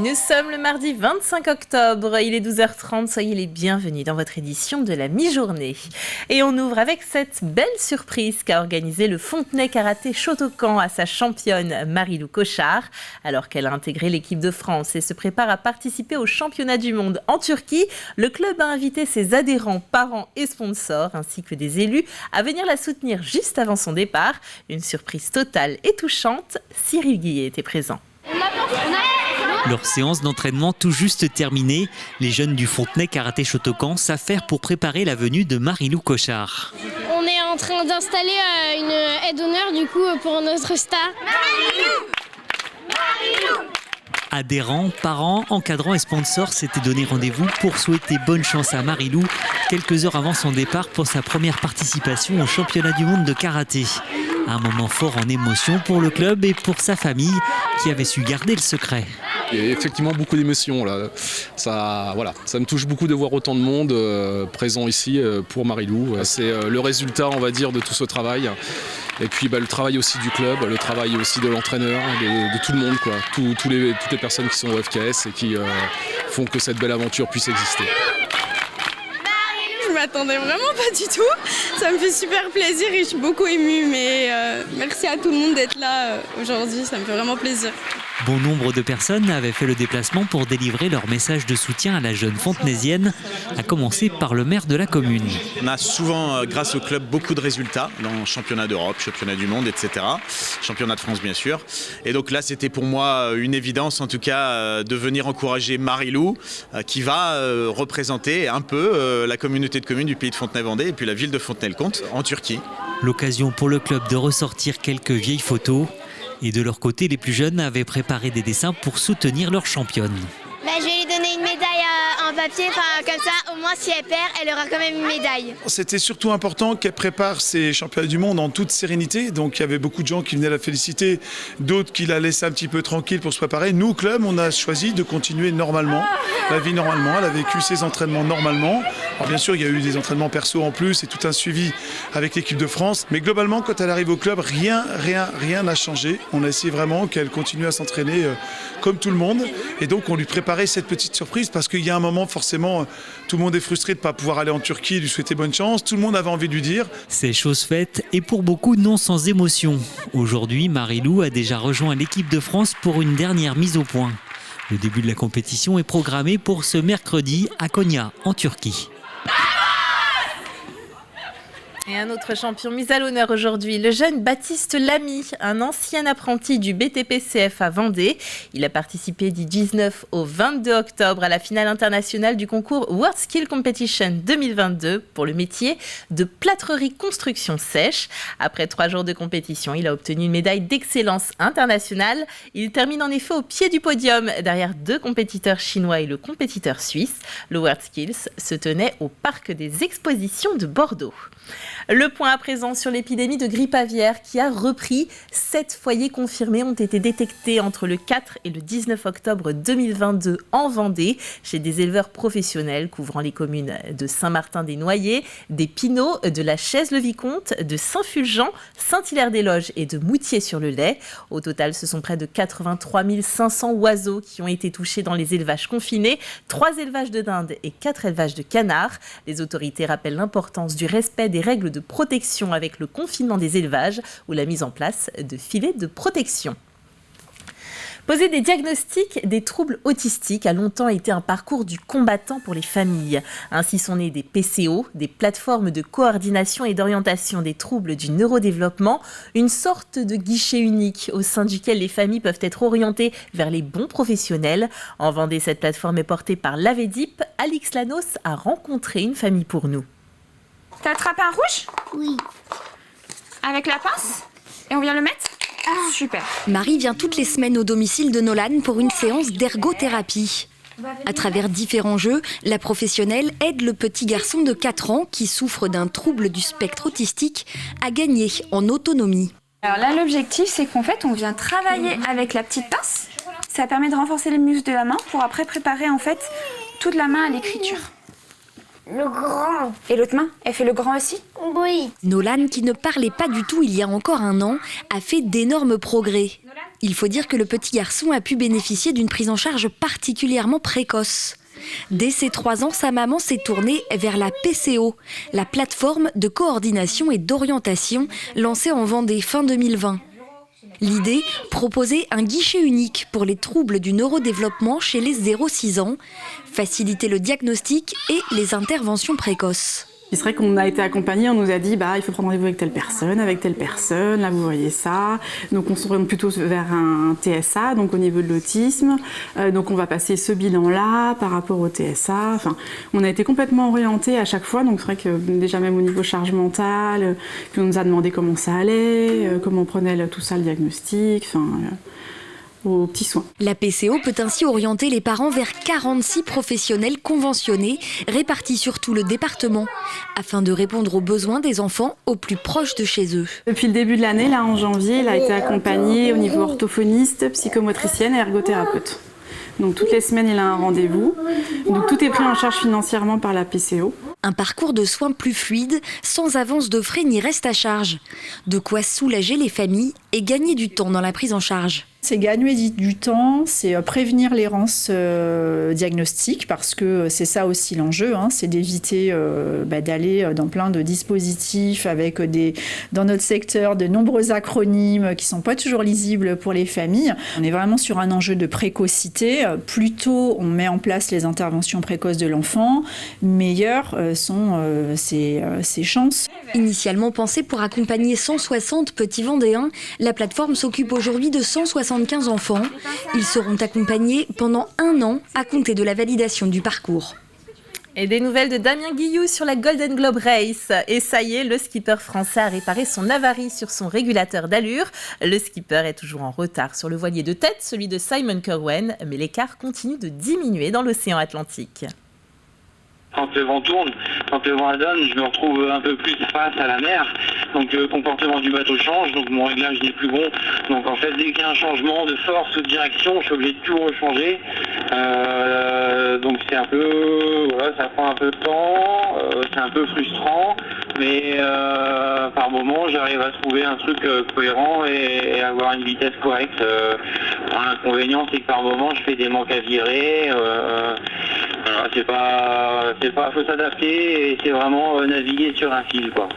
Nous sommes le mardi 25 octobre, il est 12h30, soyez les bienvenus dans votre édition de la mi-journée. Et on ouvre avec cette belle surprise qu'a organisé le Fontenay Karaté Shotokan à sa championne Marie-Lou Cochard, alors qu'elle a intégré l'équipe de France et se prépare à participer au championnat du monde en Turquie. Le club a invité ses adhérents, parents et sponsors, ainsi que des élus, à venir la soutenir juste avant son départ. Une surprise totale et touchante, Cyril Guillet était présent. Leur séance d'entraînement tout juste terminée, les jeunes du Fontenay Karaté Shotokan s'affairent pour préparer la venue de Marie-Lou Cochard. On est en train d'installer une aide d'honneur du coup pour notre star. Marie-Lou ! Marie-Lou ! Adhérents, parents, encadrants et sponsors s'étaient donné rendez-vous pour souhaiter bonne chance à Marie-Lou quelques heures avant son départ pour sa première participation au championnat du monde de karaté. Un moment fort en émotion pour le club et pour sa famille qui avait su garder le secret. Il y a effectivement beaucoup d'émotions là. Ça me touche beaucoup de voir autant de monde présent ici pour Marie-Lou. C'est le résultat, on va dire, de tout ce travail. Et puis le travail aussi du club, le travail aussi de l'entraîneur, de tout le monde, quoi. Toutes les personnes qui sont au FKS et qui font que cette belle aventure puisse exister. Je m'attendais vraiment pas du tout. Ça me fait super plaisir et je suis beaucoup émue. Mais merci à tout le monde d'être là aujourd'hui, ça me fait vraiment plaisir. Bon nombre de personnes avaient fait le déplacement pour délivrer leur message de soutien à la jeune fontenaisienne, à commencer par le maire de la commune. On a souvent, grâce au club, beaucoup de résultats dans championnat d'Europe, championnat du monde, etc. Championnat de France, bien sûr. Et donc là, c'était pour moi une évidence, en tout cas, de venir encourager Marie-Lou, qui va représenter un peu la communauté de communes du pays de Fontenay-Vendée et puis la ville de Fontenay-le-Comte en Turquie. L'occasion pour le club de ressortir quelques vieilles photos. Et de leur côté, les plus jeunes avaient préparé des dessins pour soutenir leur championne. Je vais lui donner une médaille en papier, comme ça au moins si elle perd, elle aura quand même une médaille. C'était surtout important qu'elle prépare ses championnats du monde en toute sérénité. Donc il y avait beaucoup de gens qui venaient la féliciter, d'autres qui la laissaient un petit peu tranquille pour se préparer. Nous, au club, on a choisi de continuer normalement, la vie normalement. Elle a vécu ses entraînements normalement. Alors bien sûr, il y a eu des entraînements perso en plus et tout un suivi avec l'équipe de France. Mais globalement, quand elle arrive au club, rien n'a changé. On a essayé vraiment qu'elle continue à s'entraîner comme tout le monde. Et donc on lui préparait cette petite surprise parce qu'il y a un moment, forcément, tout le monde est frustré de ne pas pouvoir aller en Turquie et lui souhaiter bonne chance. Tout le monde avait envie de lui dire. C'est chose faite et pour beaucoup non sans émotion. Aujourd'hui, Marie-Lou a déjà rejoint l'équipe de France pour une dernière mise au point. Le début de la compétition est programmé pour ce mercredi à Konya, en Turquie. Et un autre champion mis à l'honneur aujourd'hui, le jeune Baptiste Lamy, un ancien apprenti du BTP-CF à Vendée. Il a participé du 19 au 22 octobre à la finale internationale du concours World Skill Competition 2022 pour le métier de plâtrerie construction sèche. Après 3 jours de compétition, il a obtenu une médaille d'excellence internationale. Il termine en effet au pied du podium, derrière 2 compétiteurs chinois et le compétiteur suisse. Le World Skills se tenait au Parc des Expositions de Bordeaux. Le point à présent sur l'épidémie de grippe aviaire qui a repris. 7 foyers confirmés ont été détectés entre le 4 et le 19 octobre 2022 en Vendée, chez des éleveurs professionnels couvrant les communes de Saint-Martin-des-Noyers, des Pinault, de la Chaise-le-Vicomte, de Saint-Fulgent, Saint-Hilaire-des-Loges et de Moutier-sur-le-Lay. Au total, ce sont près de 83 500 oiseaux qui ont été touchés dans les élevages confinés, 3 élevages de dindes et 4 élevages de canards. Les autorités rappellent l'importance du respect des règles de protection avec le confinement des élevages ou la mise en place de filets de protection. Poser des diagnostics des troubles autistiques a longtemps été un parcours du combattant pour les familles. Ainsi sont nés des PCO, des plateformes de coordination et d'orientation des troubles du neurodéveloppement, une sorte de guichet unique au sein duquel les familles peuvent être orientées vers les bons professionnels. En Vendée, cette plateforme est portée par l'AVEDIP. Alix Lanos a rencontré une famille pour nous. T'as attrapé un rouge ? Oui. Avec la pince ? Et on vient le mettre ? Super. Marie vient toutes les semaines au domicile de Nolan pour une séance d'ergothérapie. À travers différents jeux, la professionnelle aide le petit garçon de 4 ans qui souffre d'un trouble du spectre autistique à gagner en autonomie. Alors là, l'objectif, c'est qu'en fait, on vient travailler avec la petite pince. Ça permet de renforcer les muscles de la main pour après préparer en fait toute la main à l'écriture. Le grand. Et l'autre main, elle fait le grand aussi ? Oui. Nolan, qui ne parlait pas du tout il y a encore un an, a fait d'énormes progrès. Il faut dire que le petit garçon a pu bénéficier d'une prise en charge particulièrement précoce. Dès ses 3 ans, sa maman s'est tournée vers la PCO, la plateforme de coordination et d'orientation lancée en Vendée fin 2020. L'idée, proposer un guichet unique pour les troubles du neurodéveloppement chez les 0-6 ans, faciliter le diagnostic et les interventions précoces. Il serait qu'on a été accompagné, on nous a dit il faut prendre rendez-vous avec telle personne, là vous voyez ça. Donc on s'oriente plutôt vers un TSA, donc au niveau de l'autisme. Donc on va passer ce bilan-là par rapport au TSA. Enfin, on a été complètement orienté à chaque fois, donc c'est vrai que déjà même au niveau charge mentale, puis on nous a demandé comment ça allait, comment on prenait tout ça, le diagnostic, aux petits soins. La PCO peut ainsi orienter les parents vers 46 professionnels conventionnés répartis sur tout le département afin de répondre aux besoins des enfants au plus proche de chez eux. Depuis le début de l'année, là en janvier, il a été accompagné au niveau orthophoniste, psychomotricienne et ergothérapeute. Donc toutes les semaines, il a un rendez-vous. Donc tout est pris en charge financièrement par la PCO. Un parcours de soins plus fluide, sans avance de frais ni reste à charge. De quoi soulager les familles et gagner du temps dans la prise en charge. C'est gagner du temps, c'est prévenir l'errance diagnostique, parce que c'est ça aussi l'enjeu, c'est d'éviter d'aller dans plein de dispositifs avec dans notre secteur de nombreux acronymes qui ne sont pas toujours lisibles pour les familles. On est vraiment sur un enjeu de précocité. Plus tôt on met en place les interventions précoces de l'enfant, meilleures sont ses chances. Initialement pensée pour accompagner 160 petits Vendéens, la plateforme s'occupe aujourd'hui de 175 enfants. Ils seront accompagnés pendant 1 an à compter de la validation du parcours. Et des nouvelles de Damien Guillou sur la Golden Globe Race. Et ça y est, le skipper français a réparé son avarie sur son régulateur d'allure. Le skipper est toujours en retard sur le voilier de tête, celui de Simon Kerwen, mais l'écart continue de diminuer dans l'océan Atlantique. Quand le vent tourne, quand le vent donne, je me retrouve un peu plus face à la mer. Donc le comportement du bateau change, donc mon réglage n'est plus bon. Donc en fait, dès qu'il y a un changement de force ou de direction, je suis obligé de tout rechanger. Donc c'est un peu, ça prend un peu de temps, c'est un peu frustrant, mais par moment, j'arrive à trouver un truc cohérent et avoir une vitesse correcte. L'inconvénient, c'est que par moment, je fais des manques à virer. Faut s'adapter et c'est vraiment naviguer sur un fil, quoi.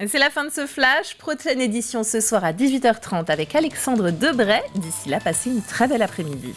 C'est la fin de ce flash. Prochaine édition ce soir à 18h30 avec Alexandre Debray. D'ici là, passez une très belle après-midi.